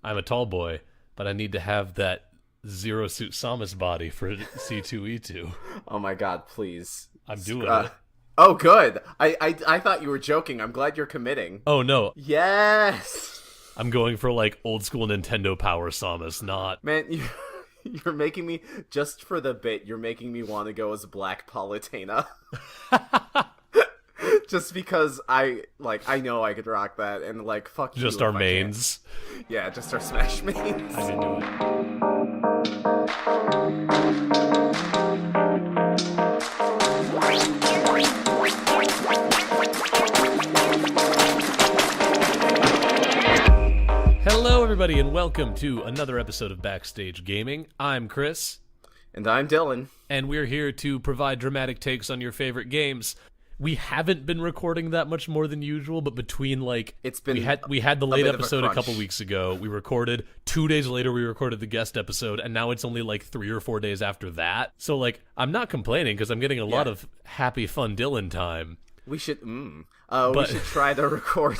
I'm a tall boy, but I need to have that Zero Suit Samus body for C2E2. Oh my god, please. I'm doing it. Oh, good. I thought you were joking. I'm glad you're committing. Oh no, Yes. I'm going for like old school Nintendo power Samus, not. Man, you're making me, just for the bit, you're making me want to go as Black Palutena. Just because I know I could rock that, and like, fuck you. Just our mains. Yeah, just our Smash mains. I can do it. Hello, everybody, and welcome to another episode of Backstage Gaming. I'm Chris. And I'm Dylan. And we're here to provide dramatic takes on your favorite games. We haven't been recording that much more than usual, but between it's been we had the late bit of a episode a crunch. couple weeks ago. We recorded 2 days later. We recorded the guest episode, and now it's only like 3 or 4 days after that. So I'm not complaining because I'm getting a lot of happy, fun Dylan time. We should we should try to record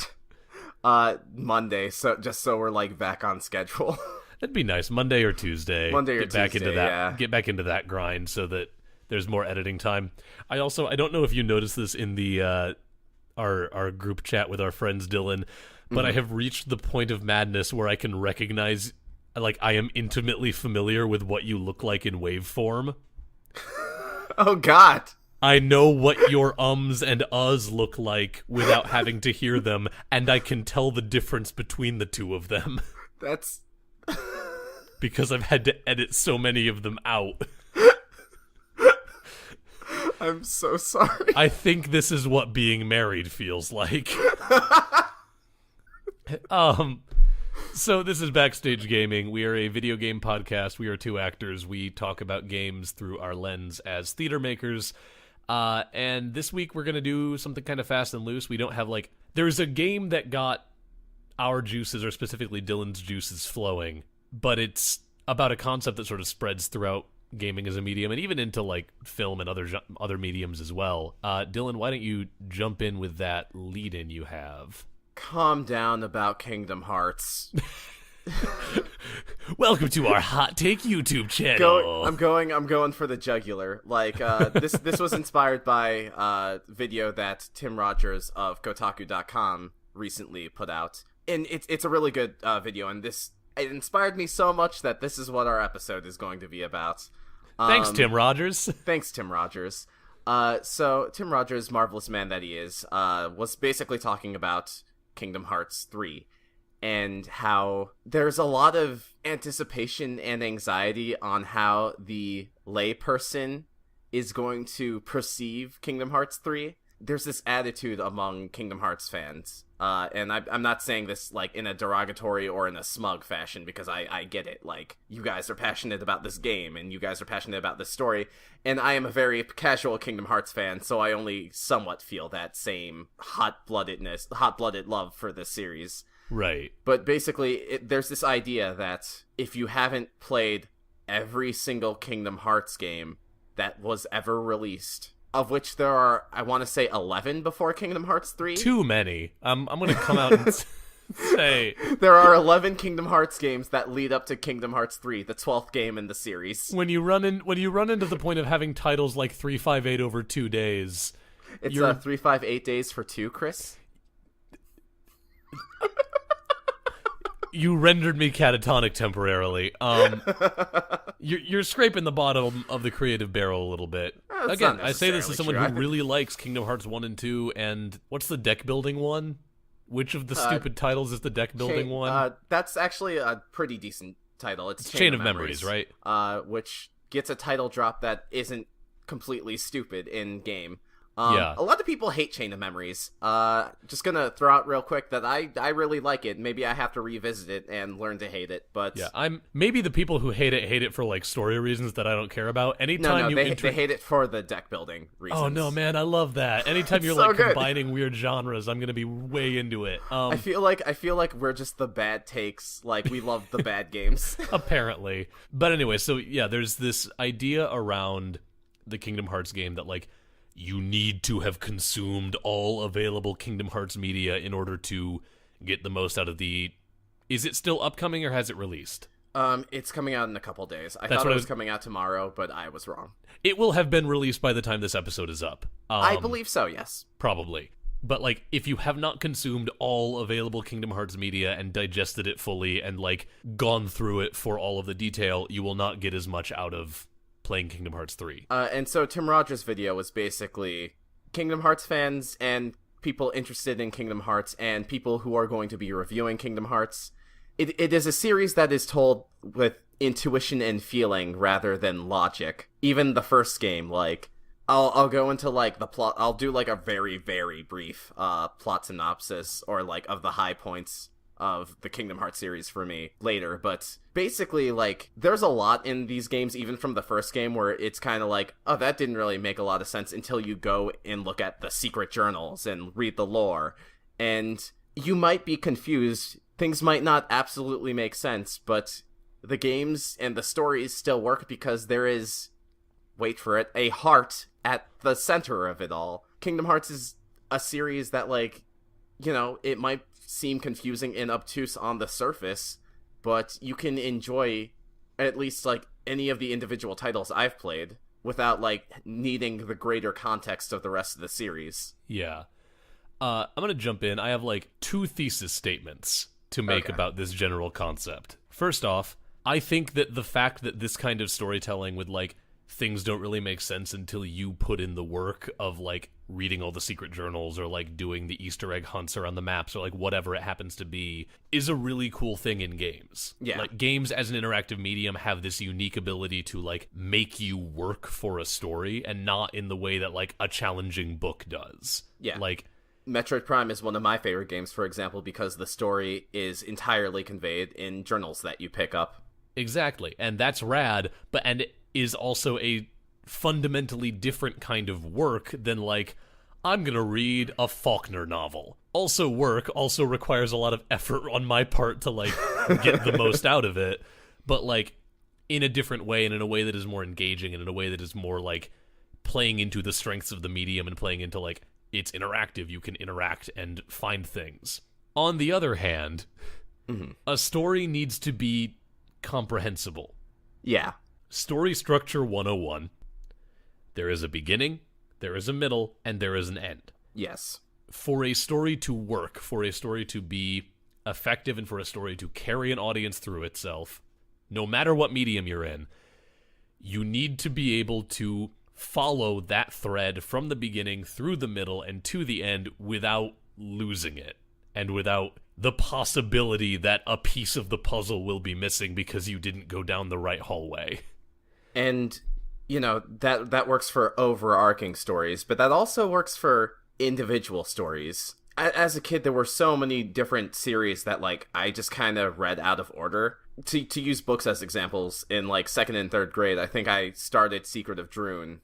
Monday, so we're back on schedule. That'd be nice. Monday or Tuesday. Get back into that. Yeah. Get back into that grind so that there's more editing time. I don't know if you noticed this in the our group chat with our friends Dylan, but I have reached the point of madness where I can recognize, I am intimately familiar with what you look like in waveform. Oh God. I know what your ums and uhs look like without having to hear them, and I can tell the difference between the two of them. That's because I've had to edit so many of them out. I'm so sorry. I think this is what being married feels like. So this is Backstage Gaming. We are a video game podcast. We are two actors. We talk about games through our lens as theater makers. And this week we're going to do something kind of fast and loose. We don't have there's a game that got our juices, or specifically Dylan's juices, flowing, but it's about a concept that sort of spreads throughout gaming as a medium, and even into film and other mediums as well. Dylan, why don't you jump in with that lead-in you have? Calm down about Kingdom Hearts. Welcome to our hot take YouTube channel. I'm going for the jugular. This was inspired by a video that Tim Rogers of Kotaku.com recently put out, and it's a really good video, and it inspired me so much that this is what our episode is going to be about. Thanks, Tim Rogers. Thanks, Tim Rogers. So Tim Rogers, marvelous man that he is, was basically talking about Kingdom Hearts 3 and how there's a lot of anticipation and anxiety on how the layperson is going to perceive Kingdom Hearts 3. There's this attitude among Kingdom Hearts fans, and I'm not saying this in a derogatory or in a smug fashion, because I get it. You guys are passionate about this game, and you guys are passionate about this story, and I am a very casual Kingdom Hearts fan, so I only somewhat feel that same hot-blooded love for this series. Right. But basically, there's this idea that if you haven't played every single Kingdom Hearts game that was ever released, of which there are, I want to say, 11 before Kingdom Hearts 3. Too many. I'm going to come out and say there are 11 Kingdom Hearts games that lead up to Kingdom Hearts 3, the 12th game in the series. When you run into the point of having titles like 358 over 2 days, it's 358 days for 2, Chris. You rendered me catatonic temporarily. You're scraping the bottom of the creative barrel a little bit. Again, I say this as someone who really likes Kingdom Hearts 1 and 2, and what's the deck building one? Which of the stupid titles is the deck building one? That's actually a pretty decent title. It's Chain of Memories, right? Which gets a title drop that isn't completely stupid in game. Yeah. A lot of people hate Chain of Memories. Just gonna throw out real quick that I really like it. Maybe I have to revisit it and learn to hate it. But yeah, maybe the people who hate it for story reasons that I don't care about. Anytime they hate it for the deck building reasons. Oh no, man, I love that. Anytime you're so combining weird genres, I'm gonna be way into it. I feel like we're just the bad takes. We love the bad games. Apparently, but anyway, so yeah, there's this idea around the Kingdom Hearts game that you need to have consumed all available Kingdom Hearts media in order to get the most out of the Is it still upcoming or has it released? It's coming out in a couple days. I That's thought what it I was was- coming out tomorrow, but I was wrong. It will have been released by the time this episode is up. I believe so, yes. Probably. But, like, if you have not consumed all available Kingdom Hearts media and digested it fully and, like, gone through it for all of the detail, you will not get as much out of playing Kingdom Hearts 3. And so Tim Rogers' video was basically Kingdom Hearts fans and people interested in Kingdom Hearts and people who are going to be reviewing Kingdom Hearts. It is a series that is told with intuition and feeling rather than logic. Even the first game, like, I'll go into, like, the plot. I'll do, like, a very, very brief plot synopsis or, like, of the high points of the Kingdom Hearts series for me later, but basically, like, there's a lot in these games, even from the first game, where it's kind of like, oh, that didn't really make a lot of sense until you go and look at the secret journals and read the lore, and you might be confused. Things might not absolutely make sense, but the games and the stories still work because there is, wait for it, a heart at the center of it all. Kingdom Hearts is a series that, like, you know, it might seem confusing and obtuse on the surface, but you can enjoy at least, like, any of the individual titles I've played without, like, needing the greater context of the rest of the series. Yeah. I'm going to jump in. I have, like, 2 thesis statements to make Okay. about this general concept. First off, I think that the fact that this kind of storytelling with, like, things don't really make sense until you put in the work of, like, reading all the secret journals or, like, doing the Easter egg hunts around the maps or, like, whatever it happens to be is a really cool thing in games. Yeah. Like, games as an interactive medium have this unique ability to, like, make you work for a story and not in the way that, like, a challenging book does. Yeah. Like, Metroid Prime is one of my favorite games, for example, because the story is entirely conveyed in journals that you pick up. exactly. And that's rad, and it is also a fundamentally different kind of work than, like, I'm gonna read a Faulkner novel. Also work, also requires a lot of effort on my part to, like, get the most out of it, but, like, in a different way and in a way that is more engaging and in a way that is more, like, playing into the strengths of the medium and playing into, like, it's interactive, you can interact and find things. On the other hand, a story needs to be comprehensible. Yeah. Story structure 101. There is a beginning, there is a middle, and there is an end. Yes. For a story to work, for a story to be effective, and for a story to carry an audience through itself, no matter what medium you're in, you need to be able to follow that thread from the beginning through the middle and to the end without losing it, and without the possibility that a piece of the puzzle will be missing because you didn't go down the right hallway. And, you know, that works for overarching stories, but that also works for individual stories. As a kid, there were so many different series that, like, I just kind of read out of order. To use books as examples, in, like, 2nd and 3rd grade, I think I started Secret of Drune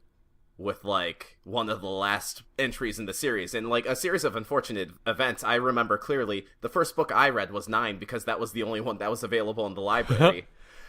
with, like, one of the last entries in the series. And, like, a series of unfortunate events, I remember clearly the first book I read was 9 because that was the only one that was available in the library.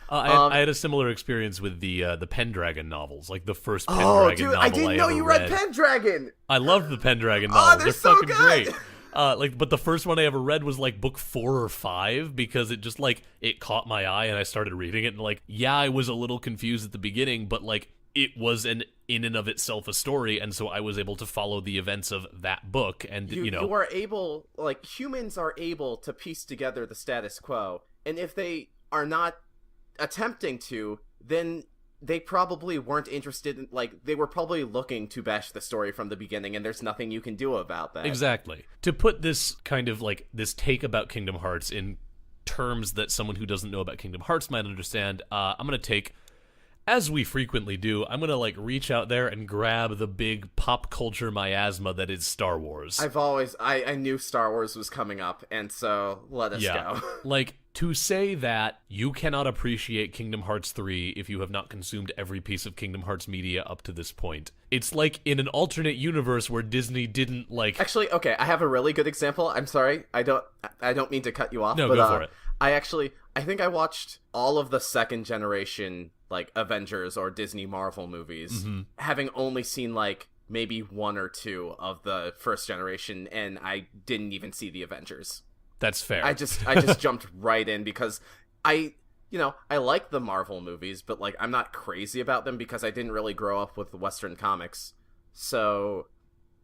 I had a similar experience with the Pendragon novels, like the first Pendragon Oh, novel dude, I didn't know ever you read Pendragon! I loved the Pendragon novels. they're so fucking good! great. But the first one I ever read was like book 4 or 5 because it just, like, it caught my eye and I started reading it, and, like, yeah, I was a little confused at the beginning, but, like, it was in and of itself a story, and so I was able to follow the events of that book, and, you know. You are able, like, humans are able to piece together the status quo, and if they are not attempting to, then they probably weren't interested in, like, they were probably looking to bash the story from the beginning, and there's nothing you can do about that. Exactly. To put this kind of, like, this take about Kingdom Hearts in terms that someone who doesn't know about Kingdom Hearts might understand, I'm going to take, as we frequently do, I'm going to, like, reach out there and grab the big pop culture miasma that is Star Wars. I knew Star Wars was coming up, and so let us go. Like, to say that you cannot appreciate Kingdom Hearts 3 if you have not consumed every piece of Kingdom Hearts media up to this point. It's like in an alternate universe where Disney didn't, like... Actually, okay, I have a really good example. I'm sorry. I don't mean to cut you off. No, but, go for it. I think I watched all of the second generation, like, Avengers or Disney Marvel movies, having only seen, like, maybe 1 or 2 of the first generation, and I didn't even see the Avengers. That's fair. I just jumped right in because I like the Marvel movies, but like I'm not crazy about them because I didn't really grow up with Western comics. So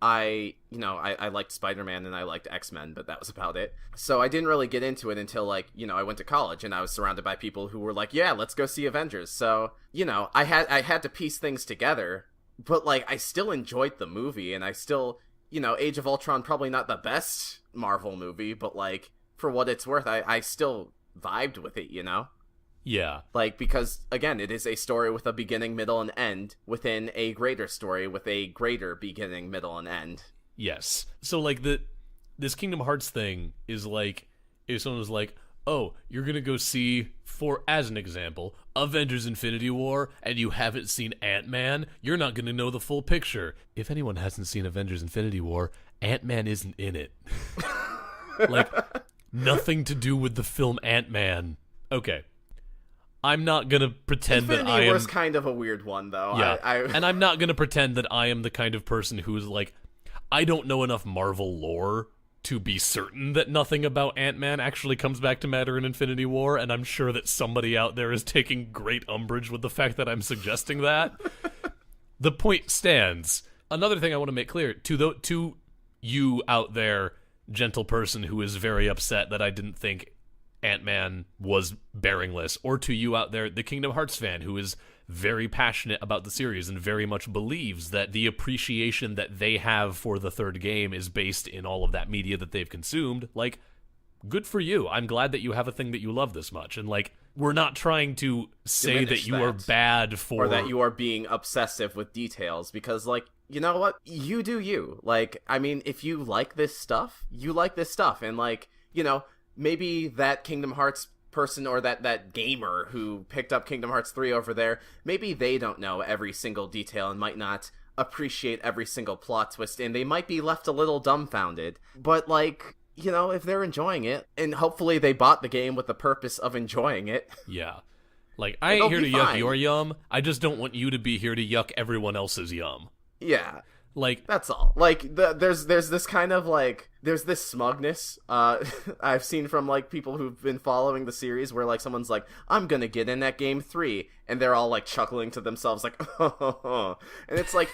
I liked Spider-Man and I liked X-Men, but that was about it. So I didn't really get into it until like, I went to college and I was surrounded by people who were like, yeah, let's go see Avengers. So, I had to piece things together, but like I still enjoyed the movie and I still, Age of Ultron probably not the best Marvel movie, but like for what it's worth, I still vibed with it, Yeah. Like, because, again, it is a story with a beginning, middle, and end within a greater story with a greater beginning, middle, and end. Yes. So, like, this Kingdom Hearts thing is like, if someone was like, oh, you're gonna go see, as an example, Avengers Infinity War, and you haven't seen Ant-Man, you're not gonna know the full picture. If anyone hasn't seen Avengers Infinity War, Ant-Man isn't in it. Like, nothing to do with the film Ant-Man. Okay. I'm not gonna pretend Infinity that I am... War's kind of a weird one, though. Yeah, and I'm not gonna pretend that I am the kind of person who's like, I don't know enough Marvel lore to be certain that nothing about Ant-Man actually comes back to matter in Infinity War, and I'm sure that somebody out there is taking great umbrage with the fact that I'm suggesting that. The point stands. Another thing I want to make clear, to you out there, gentle person who is very upset that I didn't think Ant-Man was bearingless, or to you out there, the Kingdom Hearts fan who is very passionate about the series and very much believes that the appreciation that they have for the third game is based in all of that media that they've consumed, like, good for you. I'm glad that you have a thing that you love this much. And, like, we're not trying to say diminish that you are bad for... Or that you are being obsessive with details, because, like, you know what? You do you. Like, I mean, if you like this stuff, you like this stuff. And, like, maybe that Kingdom Hearts person or that gamer who picked up Kingdom Hearts 3 over there, maybe they don't know every single detail and might not appreciate every single plot twist, and they might be left a little dumbfounded. But, like, if they're enjoying it, and hopefully they bought the game with the purpose of enjoying it. Yeah. Like, I ain't here to yuck your yum. I just don't want you to be here to yuck everyone else's yum. Yeah. Like, that's all. Like, there's this kind of, like, there's this smugness I've seen from, like, people who've been following the series where, like, someone's like, I'm gonna get in at game 3, and they're all, like, chuckling to themselves, like, and it's like,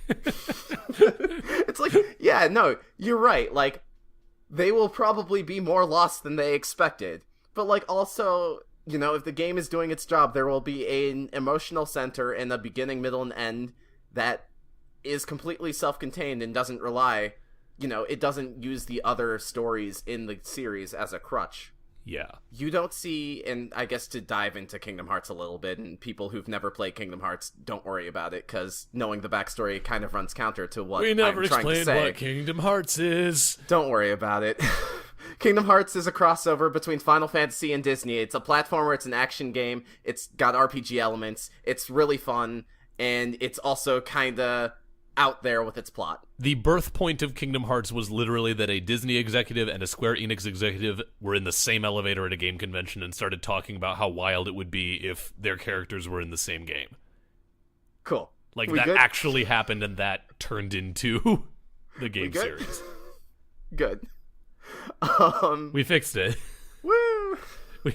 it's like, yeah, no, you're right, like, they will probably be more lost than they expected, but, like, also, if the game is doing its job, there will be an emotional center and a beginning, middle, and end that is completely self-contained and doesn't rely, it doesn't use the other stories in the series as a crutch. Yeah. You don't see, and I guess to dive into Kingdom Hearts a little bit, and people who've never played Kingdom Hearts, don't worry about it, because knowing the backstory kind of runs counter to what I'm trying to say. We never explained what Kingdom Hearts is. Don't worry about it. Kingdom Hearts is a crossover between Final Fantasy and Disney. It's a platformer, it's an action game, it's got RPG elements, it's really fun, and it's also kinda out there with its plot. The birth point of Kingdom Hearts was literally that a Disney executive and a Square Enix executive were in the same elevator at a game convention and started talking about how wild it would be if their characters were in the same game. Cool. Like, that actually happened, and that turned into the game series. Good. We fixed it. Woo!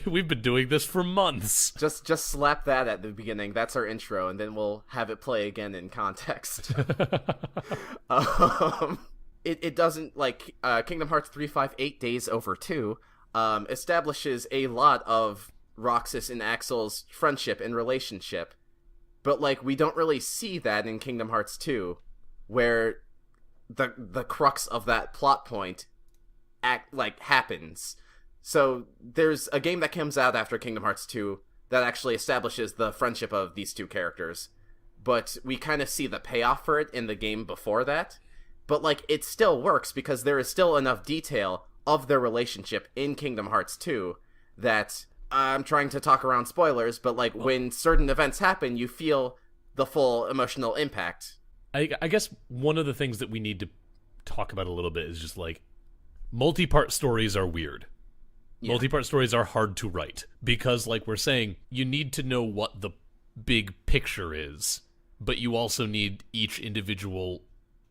We've been doing this for months. Just slap that at the beginning. That's our intro, and then we'll have it play again in context. It doesn't, like, Kingdom Hearts 358 Days Over 2 establishes a lot of Roxas and Axel's friendship and relationship, but, like, we don't really see that in Kingdom Hearts 2, where the crux of that plot point happens. So there's a game that comes out after Kingdom Hearts 2 that actually establishes the friendship of these two characters, but we kind of see the payoff for it in the game before that. But, like, it still works because there is still enough detail of their relationship in Kingdom Hearts 2 that I'm trying to talk around spoilers, but, like, when certain events happen, you feel the full emotional impact. I guess one of the things that we need to talk about a little bit is just, like, multi-part stories are weird. Yeah. Multi-part stories are hard to write because, like we're saying, you need to know what the big picture is, but you also need each individual,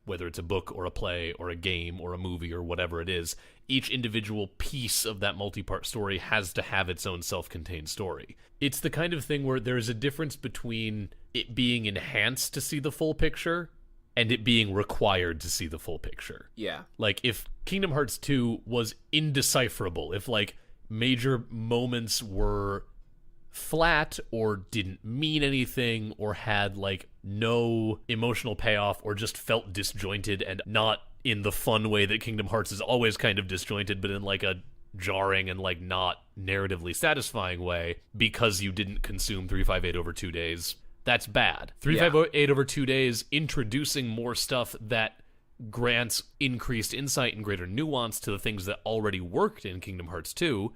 whether it's a book or a play or a game or a movie or whatever it is, each individual piece of that multi-part story has to have its own self-contained story. It's the kind of thing where there's a difference between it being enhanced to see the full picture and it being required to see the full picture. Yeah. Like, if Kingdom Hearts 2 was indecipherable, if, like, major moments were flat or didn't mean anything or had, like, no emotional payoff or just felt disjointed and not in the fun way that Kingdom Hearts is always kind of disjointed, but in, like, a jarring and, like, not narratively satisfying way because you didn't consume 358 over 2 days, that's bad. 358 over 2 days, introducing more stuff that grants increased insight and greater nuance to the things that already worked in Kingdom Hearts 2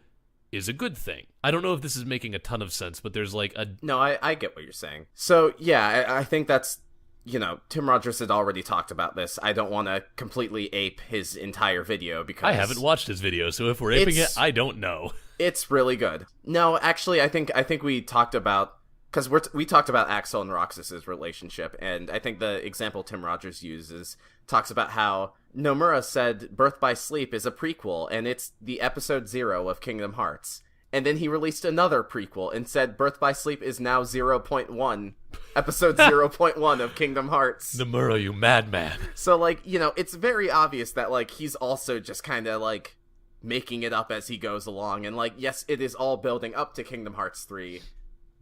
is a good thing. I don't know if this is making a ton of sense, but there's like a... No, I get what you're saying. So, yeah, I think that's, you know, Tim Rogers had already talked about this. I don't want to completely ape his entire video because... I haven't watched his video, so if we're aping it, I don't know. It's really good. No, actually, I think we talked about... Because we talked about Axel and Roxas's relationship, and I think the example Tim Rogers uses talks about how Nomura said Birth by Sleep is a prequel, and it's the episode 0 of Kingdom Hearts. And then he released another prequel and said Birth by Sleep is now 0.1, episode 0.1 of Kingdom Hearts. Nomura, you madman. So, like, you know, it's very obvious that, like, he's also just kind of, like, making it up as he goes along. And, like, yes, it is all building up to Kingdom Hearts 3,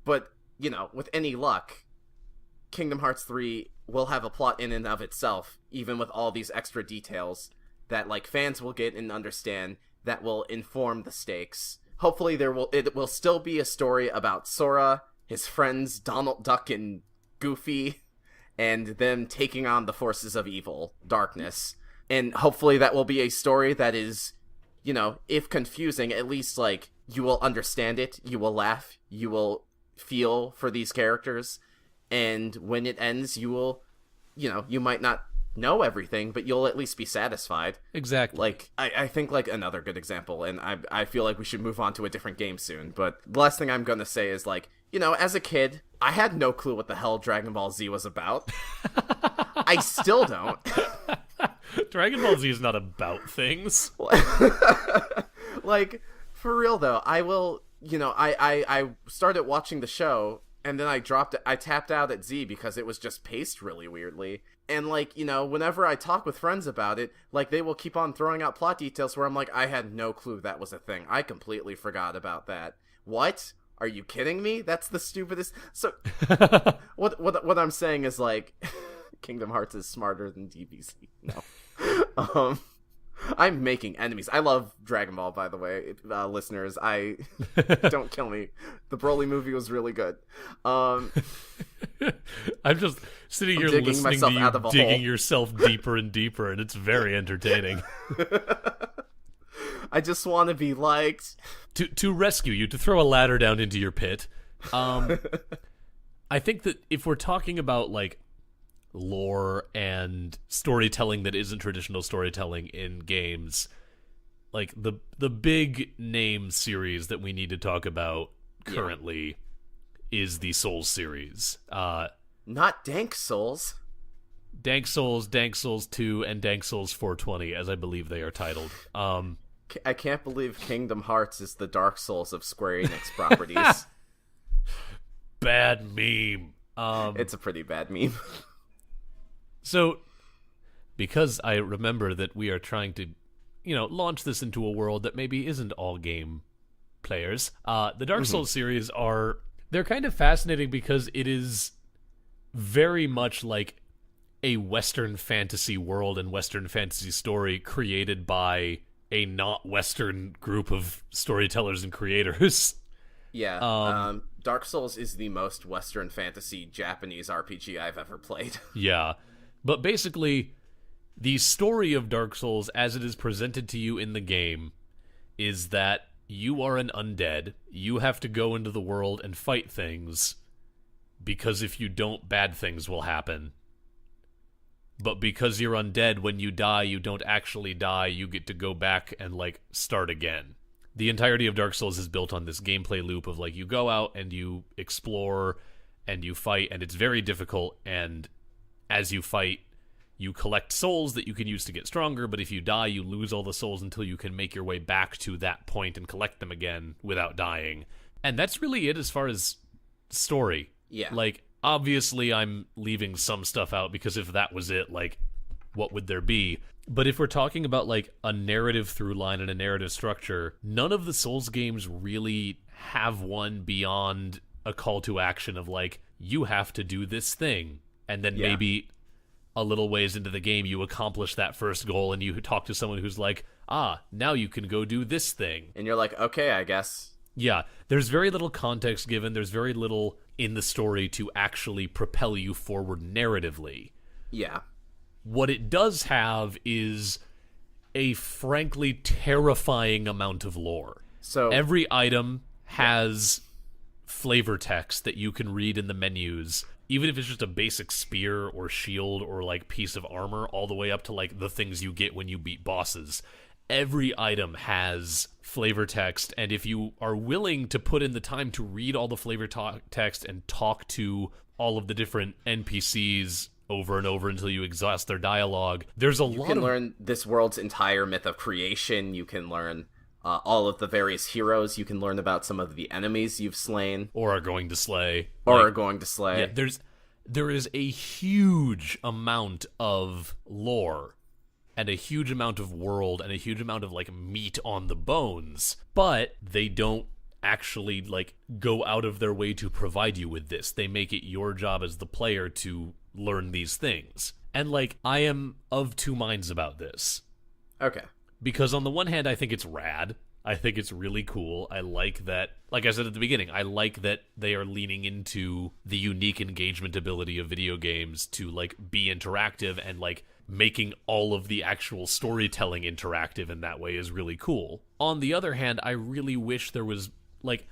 but... You know, with any luck, Kingdom Hearts 3 will have a plot in and of itself, even with all these extra details that, like, fans will get and understand that will inform the stakes. Hopefully it will still be a story about Sora, his friends Donald Duck and Goofy, and them taking on the forces of evil, darkness. And hopefully that will be a story that is, you know, if confusing, at least, like, you will understand it, you will laugh, you will feel for these characters, and when it ends, you will, you know, you might not know everything, but you'll at least be satisfied. Exactly. Like, I think, like, another good example, and I feel like we should move on to a different game soon, but the last thing I'm gonna say is, like, you know, as a kid, I had no clue what the hell Dragon Ball Z was about. I still don't. Dragon Ball Z is not about things. Like, for real, though, I will... You know, I started watching the show, and then I tapped out at Z because it was just paced really weirdly. And, like, you know, whenever I talk with friends about it, like, they will keep on throwing out plot details where I'm like, I had no clue that was a thing. I completely forgot about that. What? Are you kidding me? That's the stupidest... So, what I'm saying is, like, Kingdom Hearts is smarter than DBZ. No. I'm making enemies. I love Dragon Ball, by the way, listeners. Don't kill me. The Broly movie was really good. I'm just sitting here digging listening to you digging hole. yourself deeper and deeper, and it's very entertaining. I just want to be liked. To rescue you, to throw a ladder down into your pit. I think that if we're talking about, like, lore and storytelling that isn't traditional storytelling in games, like the big name series that we need to talk about currently is the Souls series. Not Dank Souls. Dank Souls, Dank Souls 2, and Dank Souls 420, as I believe they are titled. I can't believe Kingdom Hearts is the Dark Souls of Square Enix properties. Bad meme. It's a pretty bad meme. So, because I remember that we are trying to, you know, launch this into a world that maybe isn't all game players, the Dark Souls series they're kind of fascinating because it is very much like a Western fantasy world and Western fantasy story created by a not Western group of storytellers and creators. Yeah, Dark Souls is the most Western fantasy Japanese RPG I've ever played. Yeah. But basically, the story of Dark Souls as it is presented to you in the game is that you are an undead. You have to go into the world and fight things, because if you don't, bad things will happen. But because you're undead, when you die, you don't actually die. You get to go back and, like, start again. The entirety of Dark Souls is built on this gameplay loop of, like, you go out and you explore and you fight, and it's very difficult, and as you fight, you collect souls that you can use to get stronger, but if you die, you lose all the souls until you can make your way back to that point and collect them again without dying. And that's really it as far as story. Yeah. Like, obviously I'm leaving some stuff out, because if that was it, like, what would there be? But if we're talking about, like, a narrative through line and a narrative structure, none of the Souls games really have one beyond a call to action of, like, you have to do this thing. And then maybe a little ways into the game, you accomplish that first goal and you talk to someone who's like, now you can go do this thing. And you're like, okay, I guess. Yeah, there's very little context given. There's very little in the story to actually propel you forward narratively. Yeah. What it does have is a frankly terrifying amount of lore. So every item has flavor text that you can read in the menus, even if it's just a basic spear or shield or like piece of armor, all the way up to like the things you get when you beat bosses. Every item has flavor text, and if you are willing to put in the time to read all the flavor text and talk to all of the different NPCs over and over until you exhaust their dialogue, there's a lot of... You can learn this world's entire myth of creation. You can learn all of the various heroes. You can learn about some of the enemies you've slain. Or are going to slay. Yeah, there is a huge amount of lore and a huge amount of world and a huge amount of like meat on the bones, but they don't actually like go out of their way to provide you with this. They make it your job as the player to learn these things. And like, I am of two minds about this. Okay. Because on the one hand, I think it's rad. I think it's really cool. I like that, like I said at the beginning, I like that they are leaning into the unique engagement ability of video games to like be interactive, and like making all of the actual storytelling interactive in that way is really cool. On the other hand, I really wish there was, like,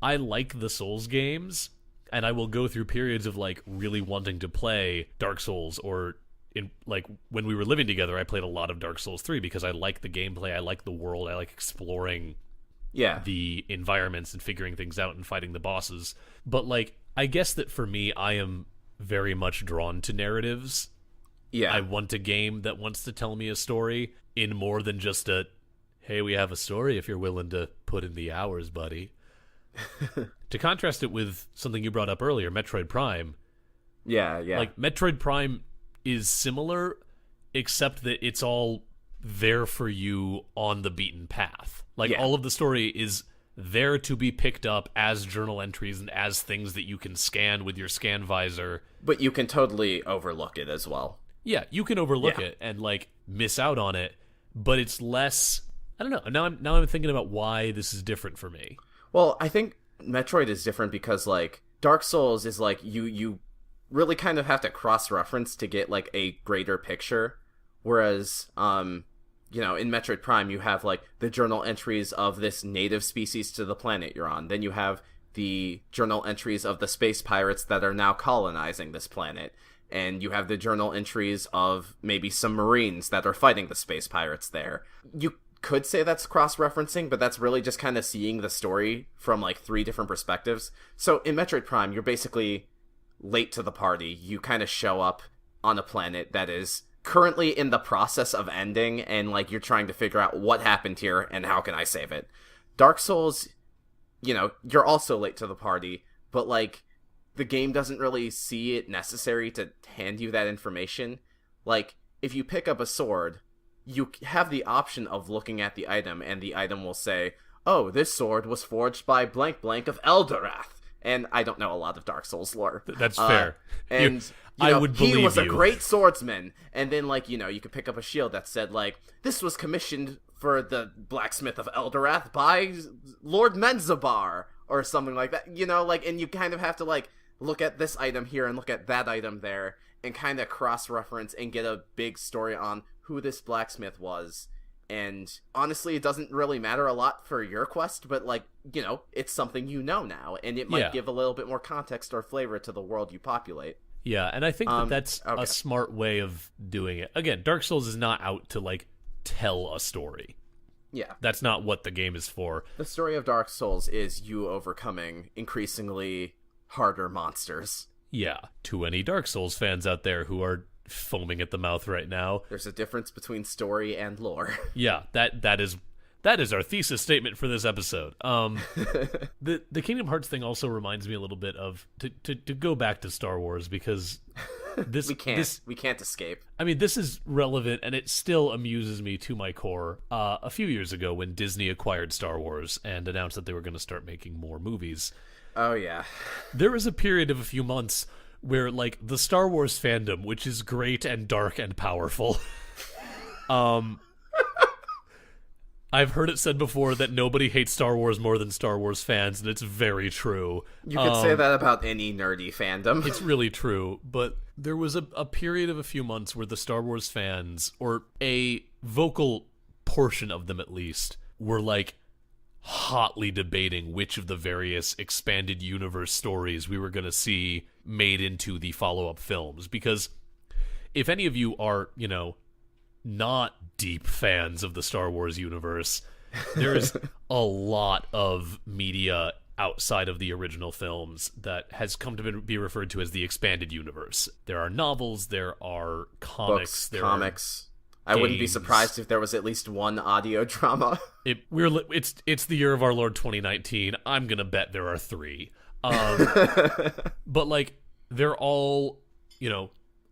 I like the Souls games, and I will go through periods of, like, really wanting to play Dark Souls, or, in like, when we were living together, I played a lot of Dark Souls 3 because I like the gameplay, I like the world, I like exploring the environments and figuring things out and fighting the bosses. But, like, I guess that for me, I am very much drawn to narratives. Yeah. I want a game that wants to tell me a story in more than just a, hey, we have a story if you're willing to put in the hours, buddy. To contrast it with something you brought up earlier, Metroid Prime. Yeah. Like, Metroid Prime is similar, except that it's all there for you on the beaten path. Like, all of the story is there to be picked up as journal entries and as things that you can scan with your scan visor. But you can totally overlook it as well. Yeah, you can overlook it and like miss out on it, but it's less. I don't know. Now I'm thinking about why this is different for me. Well, I think Metroid is different because like Dark Souls is like you really kind of have to cross-reference to get like a greater picture, whereas in Metroid Prime you have like the journal entries of this native species to the planet you're on. Then you have the journal entries of the space pirates that are now colonizing this planet. And you have the journal entries of maybe some Marines that are fighting the space pirates there. You could say that's cross-referencing, but that's really just kind of seeing the story from, like, 3 different perspectives. So in Metroid Prime, you're basically late to the party. You kind of show up on a planet that is currently in the process of ending, and, like, you're trying to figure out what happened here and how can I save it. Dark Souls, you're also late to the party, but, like, the game doesn't really see it necessary to hand you that information. Like, if you pick up a sword, you have the option of looking at the item, and the item will say, oh, this sword was forged by blank blank of Eldorath. And I don't know a lot of Dark Souls lore. That's fair. And I would believe he was you. a great swordsman. And then, like, you could pick up a shield that said, like, this was commissioned for the blacksmith of Eldorath by Lord Menzabar, or something like that. And you kind of have to, like, look at this item here and look at that item there and kind of cross-reference and get a big story on who this blacksmith was. And honestly, it doesn't really matter a lot for your quest, but, like, it's something now, and it might give a little bit more context or flavor to the world you populate. Yeah, and I think that's a smart way of doing it. Again, Dark Souls is not out to, like, tell a story. Yeah. That's not what the game is for. The story of Dark Souls is you overcoming increasingly harder monsters. Yeah, to any Dark Souls fans out there who are foaming at the mouth right now. There's a difference between story and lore. Yeah, that is our thesis statement for this episode. The Kingdom Hearts thing also reminds me a little bit of to go back to Star Wars, because we can't escape. I mean, this is relevant, and it still amuses me to my core. A few years ago, when Disney acquired Star Wars and announced that they were going to start making more movies. Oh yeah, there was a period of a few months where, like, the Star Wars fandom, which is great and dark and powerful, I've heard it said before that nobody hates Star Wars more than Star Wars fans, and it's very true. You could say that about any nerdy fandom. It's really true, but there was a period of a few months where the Star Wars fans, or a vocal portion of them at least, were, like, hotly debating which of the various expanded universe stories we were going to see made into the follow-up films. Because if any of you are, not deep fans of the Star Wars universe, there is a lot of media outside of the original films that has come to be referred to as the expanded universe. There are novels, there are comics, comics. I wouldn't be surprised if there was at least one audio drama. It's the year of our Lord 2019. I'm gonna bet there are 3. But, like, they're all,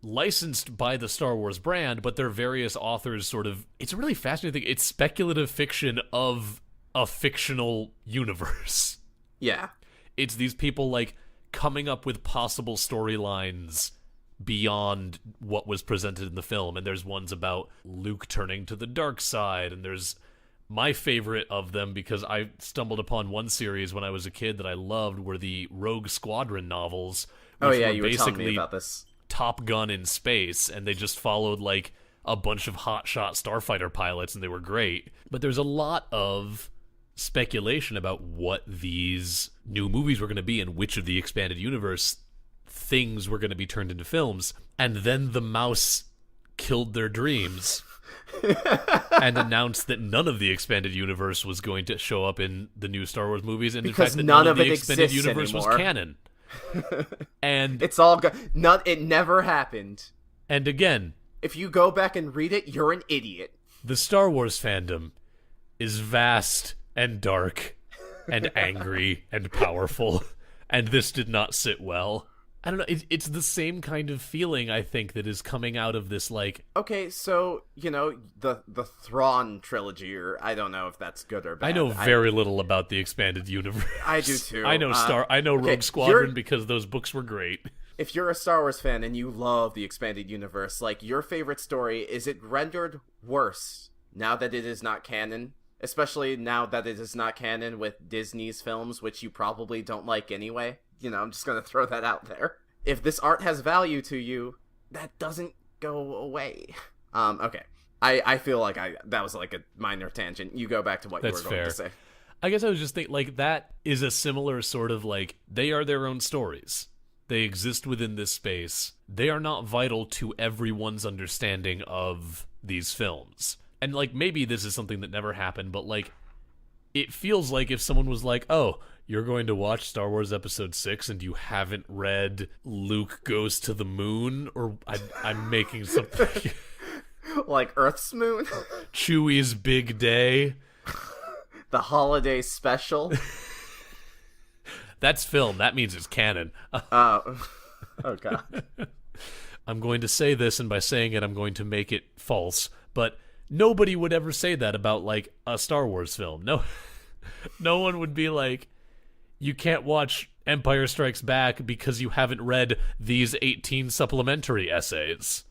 licensed by the Star Wars brand, but they're various authors sort of... It's a really fascinating thing. It's speculative fiction of a fictional universe. Yeah. It's these people, like, coming up with possible storylines beyond what was presented in the film. And there's ones about Luke turning to the dark side, and there's my favorite of them, because I stumbled upon one series when I was a kid that I loved, were the Rogue Squadron novels. Oh yeah, you were telling me about this. Top Gun in space, and they just followed, like, a bunch of hotshot starfighter pilots, and they were great. But there's a lot of speculation about what these new movies were going to be and which of the expanded universe things were going to be turned into films. And then the mouse killed their dreams and announced that none of the expanded universe was going to show up in the new Star Wars movies, and because in fact that none of the expanded universe anymore. was canon. And it's all it never happened. And again, if you go back and read it, you're an idiot. The Star Wars fandom is vast and dark and angry and powerful, and this did not sit well. I don't know, it's the same kind of feeling, I think, that is coming out of this, like... Okay, so, the Thrawn trilogy, or I don't know if that's good or bad. I know very little about the expanded universe. I do too. I know Rogue Squadron because those books were great. If you're a Star Wars fan and you love the expanded universe, like, your favorite story, is it rendered worse now that it is not canon? Especially now that it is not canon with Disney's films, which you probably don't like anyway. I'm just going to throw that out there. If this art has value to you, that doesn't go away. Okay. I feel like that was like a minor tangent. You go back to what you were going to say. I guess I was just thinking, like, that is a similar sort of, like, they are their own stories. They exist within this space. They are not vital to everyone's understanding of these films. And, like, maybe this is something that never happened, but, like, it feels like if someone was like, oh, you're going to watch Star Wars Episode 6 and you haven't read Luke Goes to the Moon, or I'm making something... like Earth's Moon? Chewie's Big Day. The holiday special. That's film. That means it's canon. Oh God. I'm going to say this, and by saying it, I'm going to make it false, but nobody would ever say that about, like, a Star Wars film. No one would be like, you can't watch Empire Strikes Back because you haven't read these 18 supplementary essays.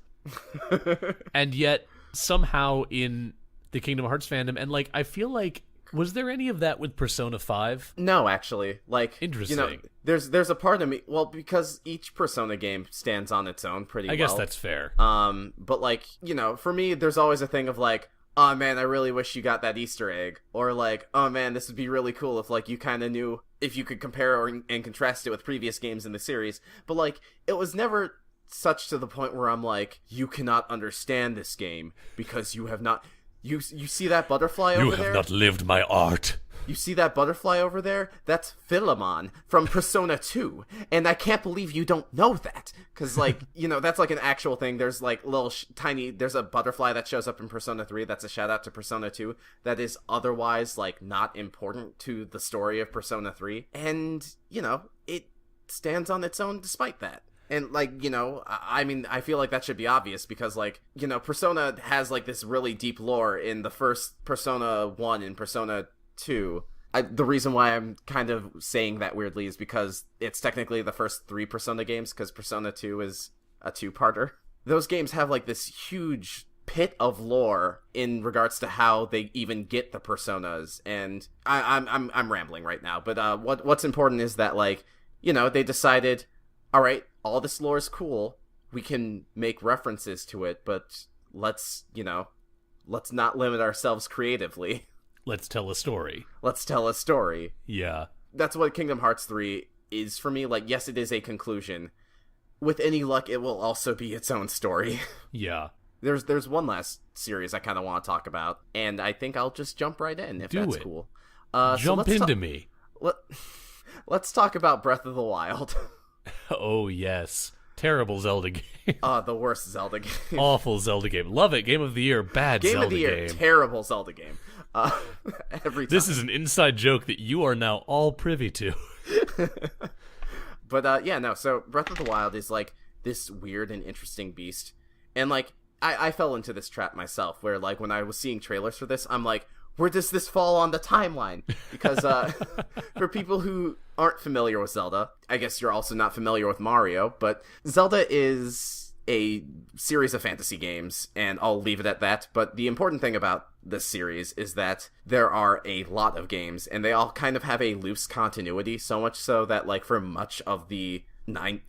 And yet, somehow in the Kingdom Hearts fandom, and, like, I feel like, was there any of that with Persona 5? No, actually. Like, interesting. There's a part of me, well, because each Persona game stands on its own pretty well. I guess that's fair. But, like, for me, there's always a thing of, like, oh man, I really wish you got that Easter egg. Or, like, oh man, this would be really cool if, like, you kind of knew, if you could compare and contrast it with previous games in the series. But, like, it was never such to the point where I'm like, you cannot understand this game because you have not... You see that butterfly over there? You have not lived my art. you see that butterfly over there? That's Philemon from Persona 2. And I can't believe you don't know that. Because, like, that's like an actual thing. There's, like, little there's a butterfly that shows up in Persona 3 that's a shout out to Persona 2 that is otherwise, like, not important to the story of Persona 3. And, it stands on its own despite that. And, like, I mean, I feel like that should be obvious because, like, Persona has, like, this really deep lore in the first Persona 1 and Persona 2. The reason why I'm kind of saying that weirdly is because it's technically the first 3 Persona games, because Persona 2 is a 2-parter. Those games have, like, this huge pit of lore in regards to how they even get the personas, and I'm rambling right now, but what's important is that, like, they decided, all right, all this lore is cool. We can make references to it, but let's not limit ourselves creatively. Let's tell a story. Let's tell a story. Yeah. That's what Kingdom Hearts 3 is for me. Like, yes, it is a conclusion. With any luck, it will also be its own story. Yeah. There's one last series I kind of want to talk about, and I think I'll just jump right in if that's cool. Jump into me. Let's talk about Breath of the Wild. Oh, yes. Terrible Zelda game. The worst Zelda game. Awful Zelda game. Love it. Game of the year. Bad game Zelda of the year. game. Terrible Zelda game. Every time. This is an inside joke that you are now all privy to. But, so Breath of the Wild is, like, this weird and interesting beast. And, like, I fell into this trap myself, where, like, when I was seeing trailers for this, I'm like, where does this fall on the timeline? Because for people who aren't familiar with Zelda, I guess you're also not familiar with Mario, but Zelda is a series of fantasy games, and I'll leave it at that. But the important thing about this series is that there are a lot of games, and they all kind of have a loose continuity, so much so that, like, for much of the 90s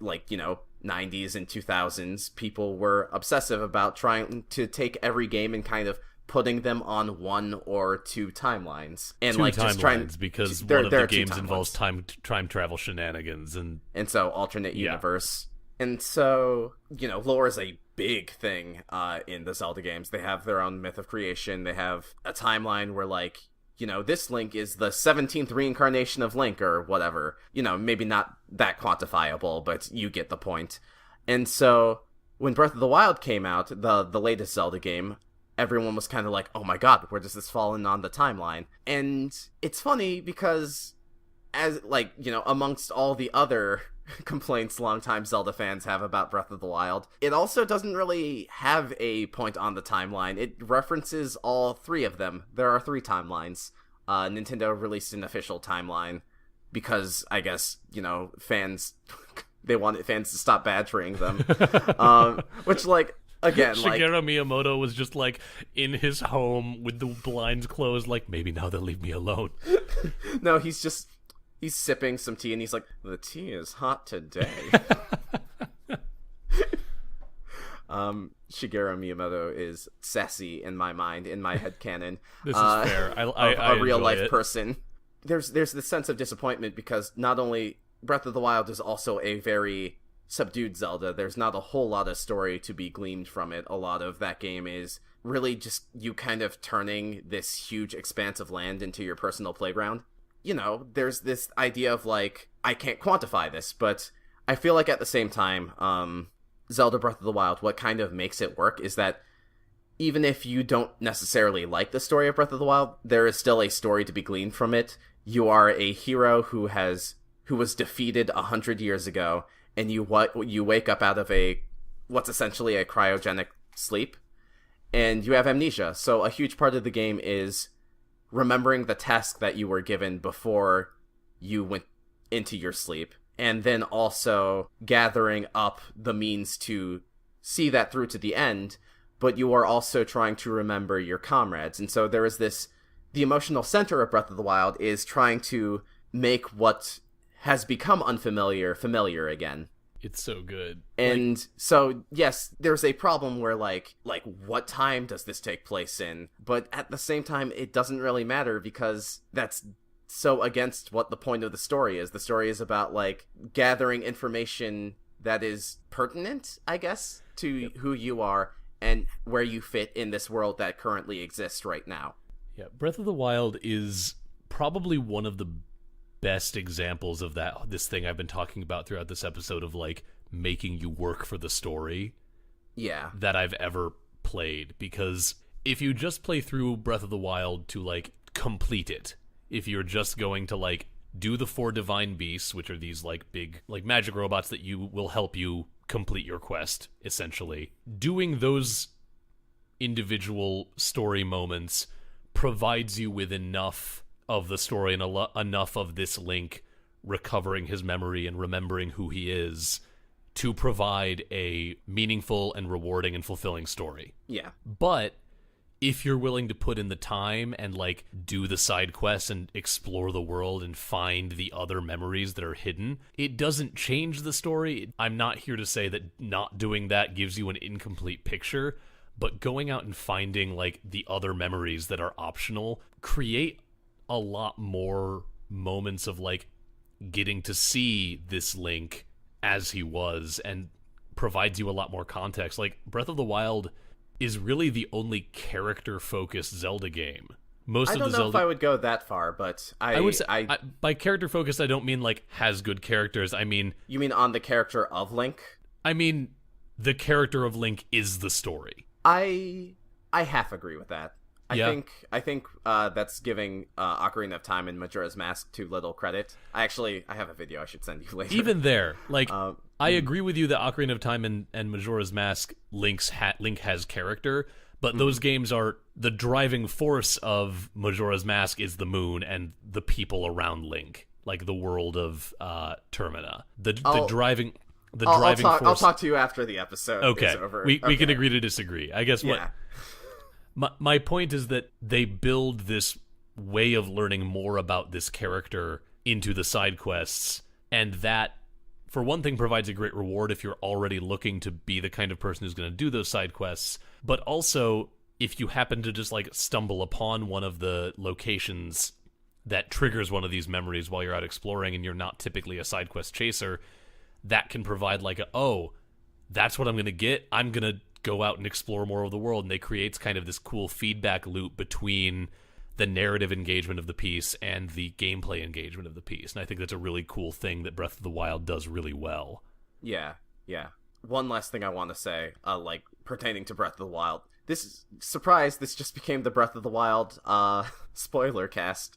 and 2000s, people were obsessive about trying to take every game and kind of putting them on 1 or 2 timelines, and two like timelines, just trying because there, one of there the are two games timelines. involves time travel shenanigans, and so alternate universe. And so, lore is a big thing in the Zelda games. They have their own myth of creation. They have a timeline where, like, this Link is the 17th reincarnation of Link or whatever. Maybe not that quantifiable, but you get the point. And so when Breath of the Wild came out, the latest Zelda game, everyone was kind of like, oh my god, where does this fall in on the timeline? And it's funny because, as, like, amongst all the other complaints longtime Zelda fans have about Breath of the Wild, it also doesn't really have a point on the timeline. It references all 3 of them. There are 3 timelines. Nintendo released an official timeline because, I guess, fans... they wanted fans to stop badgering them. Which, like, again, Shigeru Miyamoto was just, like, in his home with the blinds closed, like, maybe now they'll leave me alone. No, he's sipping some tea, and he's like, the tea is hot today. Shigeru Miyamoto is sassy in my mind, in my headcanon. This is fair. I a real life it. person. There's this sense of disappointment because not only Breath of the Wild is also a very subdued Zelda. There's not a whole lot of story to be gleaned from it. A lot of that game is really just you kind of turning this huge expanse of land into your personal playground. There's this idea of, like, I can't quantify this, but I feel like at the same time, Zelda Breath of the Wild, what kind of makes it work is that even if you don't necessarily like the story of Breath of the Wild, there is still a story to be gleaned from it. You are a hero who was defeated 100 years ago, and you wake up out of what's essentially a cryogenic sleep, and you have amnesia. So a huge part of the game is remembering the task that you were given before you went into your sleep, and then also gathering up the means to see that through to the end, but you are also trying to remember your comrades. And so there is the emotional center of Breath of the Wild is trying to make what has become unfamiliar familiar again. It's so good. And so, yes, there's a problem where, like, what time does this take place in? But at the same time, it doesn't really matter because that's so against what the point of the story is. The story is about, like, gathering information that is pertinent, I guess, to who you are and where you fit in this world that currently exists right now. Yeah, Breath of the Wild is probably one of the best examples of this thing I've been talking about throughout this episode of like making you work for the story that I've ever played. Because if you just play through Breath of the Wild to like complete it, if you're just going to like do the 4 divine beasts, which are these like big like magic robots that you will help you complete your quest, essentially, doing those individual story moments provides you with enough of the story and enough of this Link recovering his memory and remembering who he is to provide a meaningful and rewarding and fulfilling story. Yeah. But if you're willing to put in the time and like do the side quests and explore the world and find the other memories that are hidden, it doesn't change the story. I'm not here to say that not doing that gives you an incomplete picture, but going out and finding like the other memories that are optional create a lot more moments of like getting to see this Link as he was, and provides you a lot more context. Like Breath of the Wild is really the only character-focused Zelda game. I don't know if I would go that far, but I would say, by character-focused, I don't mean like has good characters. I mean, you mean on the character of Link? I mean, the character of Link is the story. I half agree with that. I think that's giving Ocarina of Time and Majora's Mask too little credit. I have a video I should send you later. Even there, like, I agree with you that Ocarina of Time and Majora's Mask Link has character, but those games are the driving force of Majora's Mask is the moon and the people around Link, like the world of Termina. The driving force. I'll talk to you after the episode is over. We can agree to disagree. I guess what. My point is that they build this way of learning more about this character into the side quests, and that, for one thing, provides a great reward if you're already looking to be the kind of person who's going to do those side quests, but also, if you happen to just, like, stumble upon one of the locations that triggers one of these memories while you're out exploring and you're not typically a side quest chaser, that can provide, like, that's what I'm going to get. I'm going to go out and explore more of the world, and it creates kind of this cool feedback loop between the narrative engagement of the piece and the gameplay engagement of the piece. And I think that's a really cool thing that Breath of the Wild does really well. Yeah. One last thing I want to say, like, pertaining to Breath of the Wild. This just became the Breath of the Wild, spoiler cast.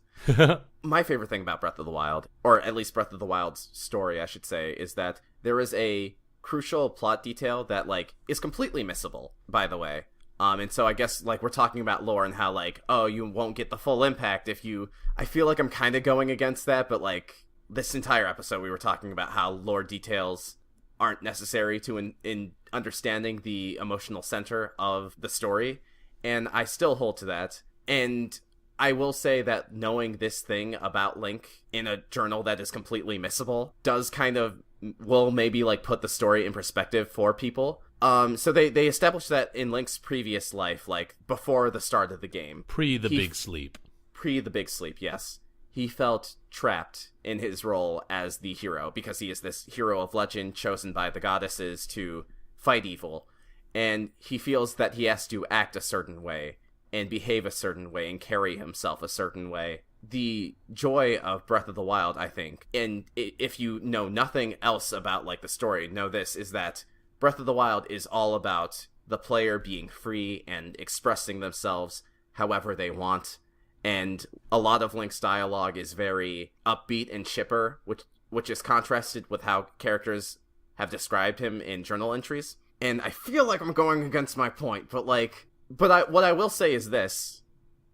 My favorite thing about Breath of the Wild, or at least Breath of the Wild's story, I should say, is that there is a crucial plot detail that, like, is completely missable, by the way. And so I guess, like, we're talking about lore and how, like, oh, you won't get the full impact if you... I feel like I'm kind of going against that, but, like, this entire episode we were talking about how lore details aren't necessary to in understanding the emotional center of the story, and I still hold to that. And I will say that knowing this thing about Link in a journal that is completely missable does kind of will maybe like put the story in perspective for people. So they established that in Link's previous life, like before the start of the game, pre the big sleep, yes, he felt trapped in his role as the hero because he is this hero of legend chosen by the goddesses to fight evil, and he feels that he has to act a certain way and behave a certain way and carry himself a certain way. The joy of Breath of the Wild, I think, and if you know nothing else about, like, the story, know this, is that Breath of the Wild is all about the player being free and expressing themselves however they want, and a lot of Link's dialogue is very upbeat and chipper, which is contrasted with how characters have described him in journal entries. And I feel like I'm going against my point, but what I will say is this: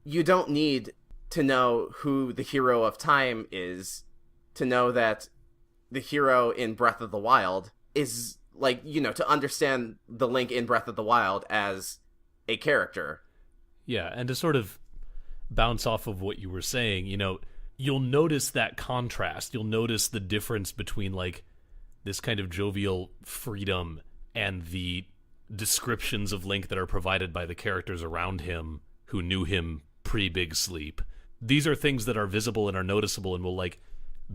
you don't need to know who the hero of time is to know that the hero in Breath of the Wild is, like, you know, to understand the Link in Breath of the Wild as a character. Yeah, and to sort of bounce off of what you were saying, you know, you'll notice that contrast. You'll notice the difference between, like, this kind of jovial freedom and the descriptions of Link that are provided by the characters around him who knew him pre-Big Sleep. These are things that are visible and are noticeable and will, like,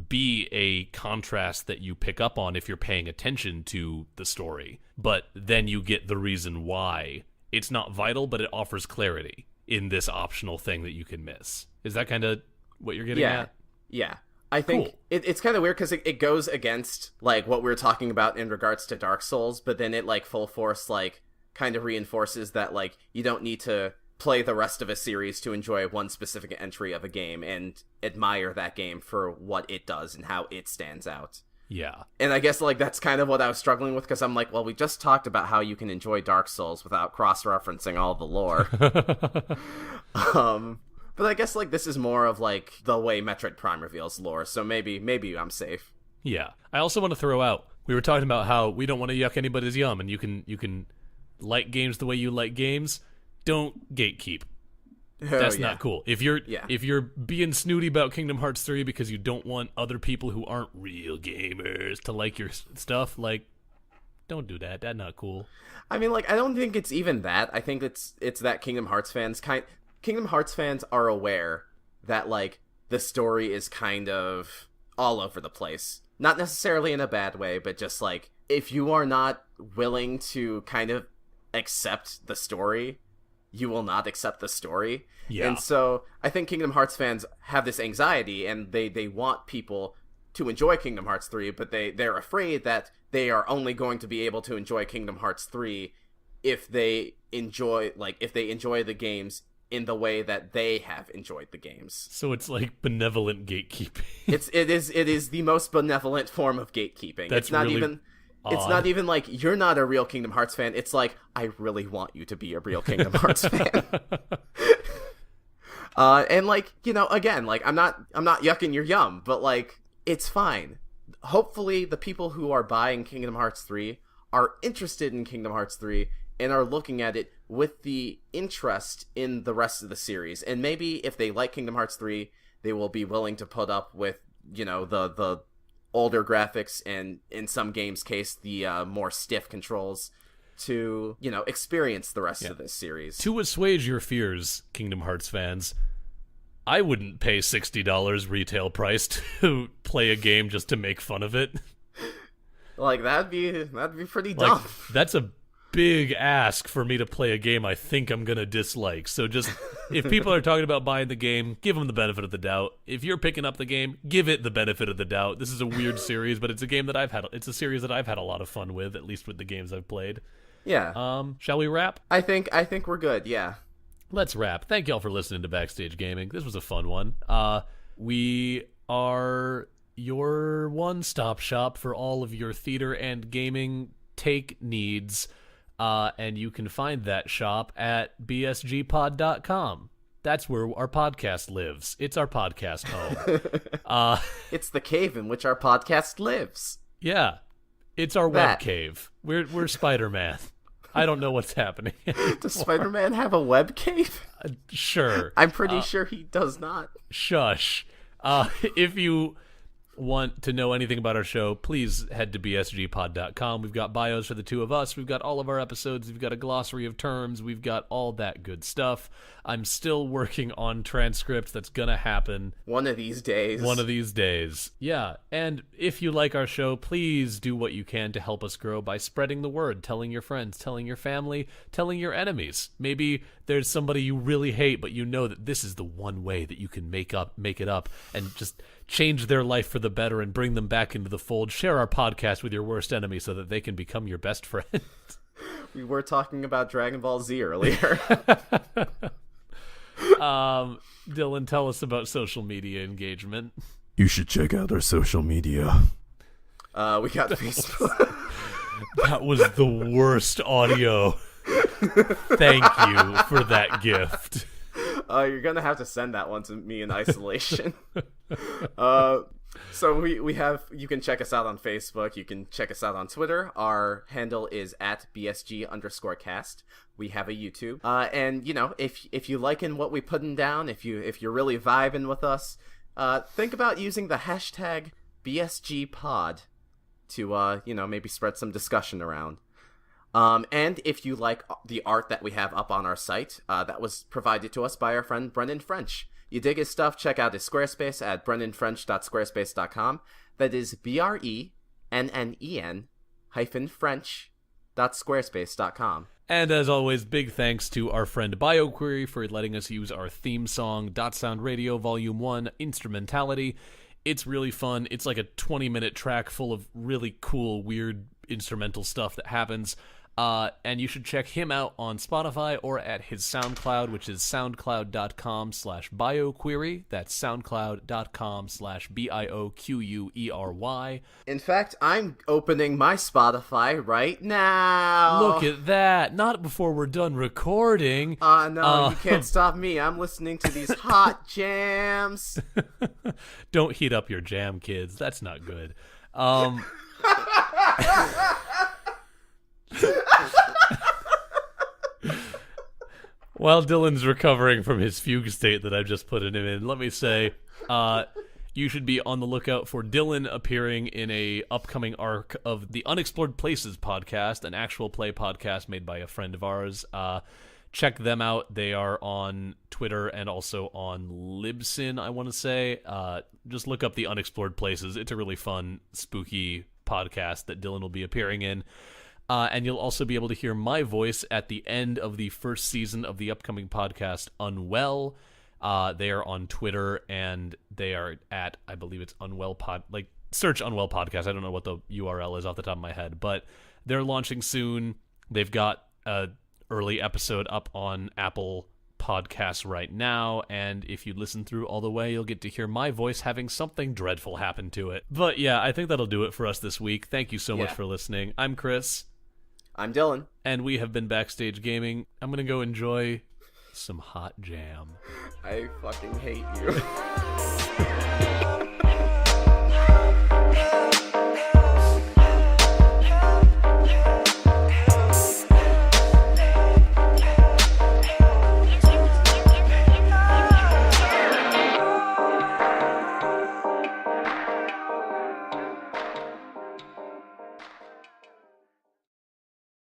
be a contrast that you pick up on if you're paying attention to the story. But then you get the reason why. It's not vital, but it offers clarity in this optional thing that you can miss. Is that kind of what you're getting Yeah. at? Yeah. I think Cool. it's kind of weird because it goes against, like, what we were talking about in regards to Dark Souls, but then it, like, full force, like, kind of reinforces that, like, you don't need to play the rest of a series to enjoy one specific entry of a game and admire that game for what it does and how it stands out. Yeah. And I guess, like, that's kind of what I was struggling with, because I'm like, well, we just talked about how you can enjoy Dark Souls without cross-referencing all the lore. But I guess, like, this is more of, like, the way Metroid Prime reveals lore, so maybe I'm safe. Yeah. I also want to throw out, we were talking about how we don't want to yuck anybody's yum, and you can like games the way you like games. Don't gatekeep. That's not cool. If you're being snooty about Kingdom Hearts 3 because you don't want other people who aren't real gamers to like your stuff, like, don't do that. That's not cool. I mean, like, I don't think it's even that. I think it's that Kingdom Hearts fans are aware that, like, the story is kind of all over the place. Not necessarily in a bad way, but just, like, if you are not willing to kind of accept the story, you will not accept the story. Yeah. And so I think Kingdom Hearts fans have this anxiety, and they want people to enjoy Kingdom Hearts 3, but they're afraid that they are only going to be able to enjoy Kingdom Hearts 3 if they enjoy the games in the way that they have enjoyed the games. So it's like benevolent gatekeeping. It is the most benevolent form of gatekeeping. That's really It's not even like, you're not a real Kingdom Hearts fan. It's like, I really want you to be a real Kingdom Hearts fan. And, like, you know, again, like, I'm not yucking your yum, but, like, it's fine. Hopefully the people who are buying Kingdom Hearts 3 are interested in Kingdom Hearts 3 and are looking at it with the interest in the rest of the series. And maybe if they like Kingdom Hearts 3, they will be willing to put up with, you know, the older graphics and, in some games' case, the more stiff controls to, you know, experience the rest of this series. To assuage your fears, Kingdom Hearts fans, I wouldn't pay $60 retail price to play a game just to make fun of it. Like, that'd be pretty dumb. Like, that's a big ask for me to play a game I think I'm gonna dislike. So just, if people are talking about buying the game, give them the benefit of the doubt. If you're picking up the game, give it the benefit of the doubt. This is a weird series, but it's a game that it's a series that I've had a lot of fun with, at least with the games I've played. Yeah. Shall we wrap? I think we're good, yeah. Let's wrap. Thank y'all for listening to Backstage Gaming. This was a fun one. We are your one-stop shop for all of your theater and gaming take needs. And you can find that shop at bsgpod.com. That's where our podcast lives. It's our podcast home. It's the cave in which our podcast lives. Yeah. It's our web cave. We're Spider-Man. I don't know what's happening. Does Spider-Man have a web cave? Sure. I'm pretty sure he does not. Shush. If you want to know anything about our show, please head to bsgpod.com. We've got bios for the two of us. We've got all of our episodes. We've got a glossary of terms. We've got all that good stuff. I'm still working on transcripts. That's gonna happen one of these days. Yeah. And if you like our show, please do what you can to help us grow by spreading the word, telling your friends, telling your family, telling your enemies. Maybe there's somebody you really hate, but you know that this is the one way that you can make it up and just change their life for the better and bring them back into the fold. Share our podcast with your worst enemy so that they can become your best friend. We were talking about Dragon Ball Z earlier. Dylan, tell us about social media engagement. You should check out our social media. We got Facebook. That was the worst audio. Thank you for that gift. You're gonna have to send that one to me in isolation. So we have, you can check us out on Facebook. You can check us out on Twitter. Our handle is at @BSG_cast. We have a YouTube. And you know, if you liking what we putting down, if you're really vibing with us, think about using the hashtag BSGpod to you know, maybe spread some discussion around. And if you like the art that we have up on our site, that was provided to us by our friend Brendan French. You dig his stuff, check out his Squarespace at brendanfrench.squarespace.com. That is BRENNEN-French.com. www.squarespace.com. And as always, big thanks to our friend BioQuery for letting us use our theme song, Dot Sound Radio Volume 1, Instrumentality. It's really fun. It's like a 20-minute track full of really cool, weird instrumental stuff that happens. And you should check him out on Spotify or at his SoundCloud, which is soundcloud.com/BioQuery. That's soundcloud.com/BioQuery. In fact, I'm opening my Spotify right now. Look at that. Not before we're done recording. No, you can't stop me. I'm listening to these hot jams. Don't heat up your jam, kids. That's not good. While Dylan's recovering from his fugue state that I've just put him in, let me say, you should be on the lookout for Dylan appearing in a upcoming arc of the Unexplored Places podcast, an actual play podcast made by a friend of ours. Check them out. They are on Twitter and also on Libsyn, I want to say. Just look up the Unexplored Places. It's a really fun, spooky podcast that Dylan will be appearing in. And you'll also be able to hear my voice at the end of the first season of the upcoming podcast, Unwell. They are on Twitter, and they are at, I believe it's Unwell Pod. Like, search Unwell Podcast. I don't know what the URL is off the top of my head, but they're launching soon. They've got an early episode up on Apple Podcasts right now, and if you listen through all the way, you'll get to hear my voice having something dreadful happen to it. But yeah, I think that'll do it for us this week. Thank you so much for listening. I'm Chris. I'm Dylan. And we have been Backstage Gaming. I'm going to go enjoy some hot jam. I fucking hate you.